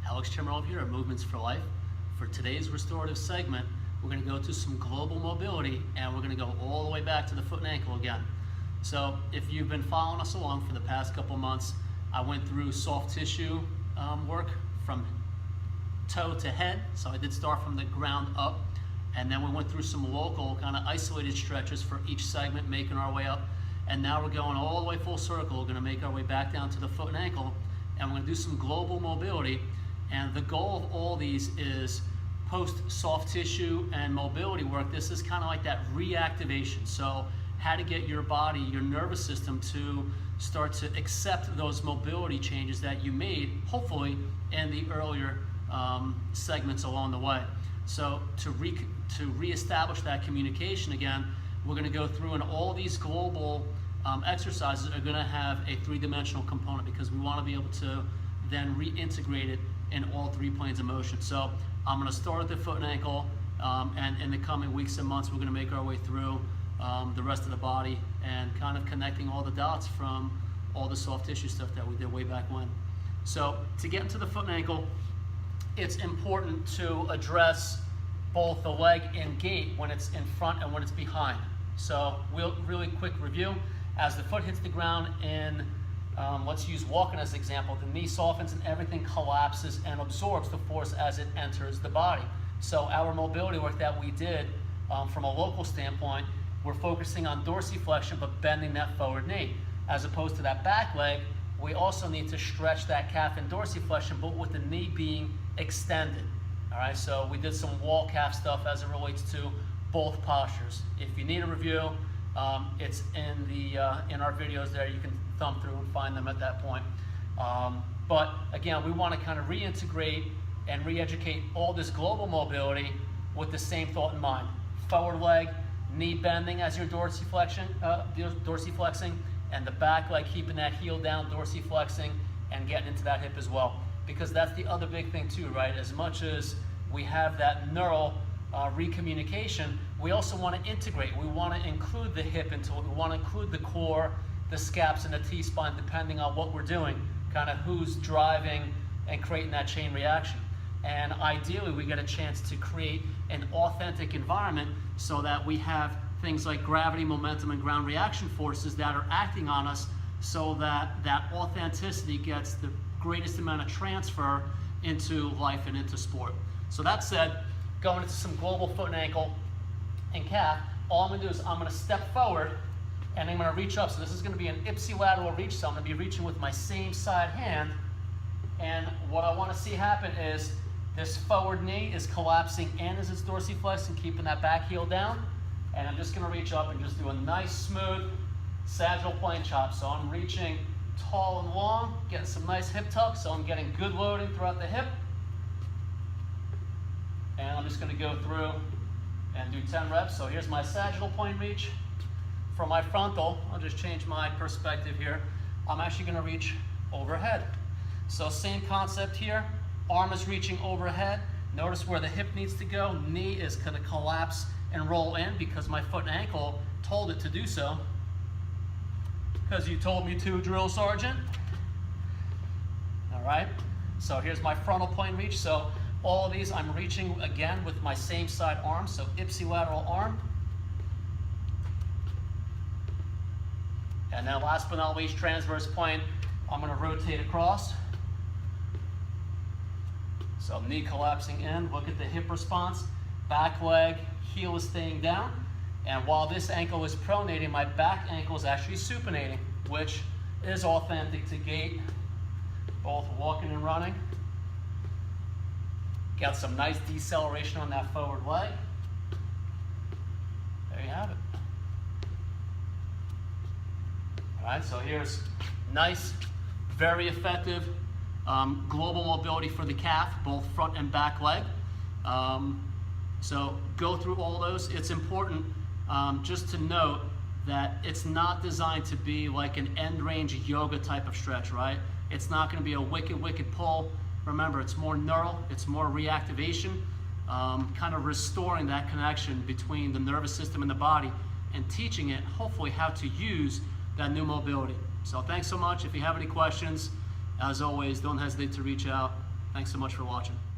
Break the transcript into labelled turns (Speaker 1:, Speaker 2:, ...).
Speaker 1: Alex Chimarov here at Movements for Life. For today's restorative segment, we're going to go to some global mobility and we're going to go all the way back to the foot and ankle again. So if you've been following us along for the past couple months, I went through soft tissue work from toe to head. So I did start from the ground up, and then we went through some local kind of isolated stretches for each segment, making our way up. And now we're going all the way full circle. We're going to make our way back down to the foot and ankle, and we're going to do some global mobility. And the goal of all these is post soft tissue and mobility work. This is kind of like that reactivation. So how to get your body, your nervous system to start to accept those mobility changes that you made, hopefully, in the earlier segments along the way. So to reestablish that communication again, we're going to go through, and all these global exercises are going to have a three-dimensional component because we want to be able to then reintegrate it in all three planes of motion. So I'm going to start at the foot and ankle, and in the coming weeks and months, we're going to make our way through the rest of the body and kind of connecting all the dots from all the soft tissue stuff that we did way back when. So to get into the foot and ankle, it's important to address both the leg and gait when it's in front and when it's behind. So we'll really quick review. As the foot hits the ground in, let's use walking as an example, the knee softens and everything collapses and absorbs the force as it enters the body. So our mobility work that we did from a local standpoint, we're focusing on dorsiflexion but bending that forward knee. As opposed to that back leg, we also need to stretch that calf and dorsiflexion but with the knee being extended. All right, so we did some wall calf stuff as it relates to both postures. If you need a review, it's in our videos there. You can thumb through and find them at that point. But again, we want to kind of reintegrate and re-educate all this global mobility with the same thought in mind. Forward leg, knee bending as you're dorsiflexing, and the back leg keeping that heel down, dorsiflexing, and getting into that hip as well. Because that's the other big thing too, right? As much as we have that neural recommunication, we also want to integrate. We want to include the hip into it. We want to include the core, the scaps, and the T-spine, depending on what we're doing, kind of who's driving and creating that chain reaction. And ideally, we get a chance to create an authentic environment so that we have things like gravity, momentum, and ground reaction forces that are acting on us, so that that authenticity gets the greatest amount of transfer into life and into sport. So that said, going into some global foot and ankle and calf, all I'm going to do is I'm going to step forward and I'm going to reach up. So this is going to be an ipsilateral reach. So I'm going to be reaching with my same side hand. And what I want to see happen is this forward knee is collapsing in as it's dorsiflexing, keeping that back heel down. And I'm just going to reach up and just do a nice, smooth sagittal plane chop. So I'm reaching tall and long, getting some nice hip tuck, so I'm getting good loading throughout the hip. And I'm just going to go through and do 10 reps. So here's my sagittal plane reach. For my frontal, I'll just change my perspective here. I'm actually going to reach overhead. So same concept here. Arm is reaching overhead. Notice where the hip needs to go. Knee is going to collapse and roll in because my foot and ankle told it to do so. Because you told me to, drill sergeant. All right, so here's my frontal plane reach. So all of these I'm reaching again with my same side arm, so ipsilateral arm. And then last but not least, transverse plane, I'm going to rotate across. So knee collapsing in, look at the hip response, back leg, heel is staying down. And while this ankle is pronating, my back ankle is actually supinating, which is authentic to gait, both walking and running. Got some nice deceleration on that forward leg. There you have it. All right, so here's nice, very effective global mobility for the calf, both front and back leg. So go through all those. It's important just to note that it's not designed to be like an end range yoga type of stretch, right? It's not going to be a wicked pull. Remember, it's more neural, it's more reactivation, kind of restoring that connection between the nervous system and the body and teaching it, hopefully, how to use that new mobility. So thanks so much. If you have any questions, as always, don't hesitate to reach out. Thanks so much for watching.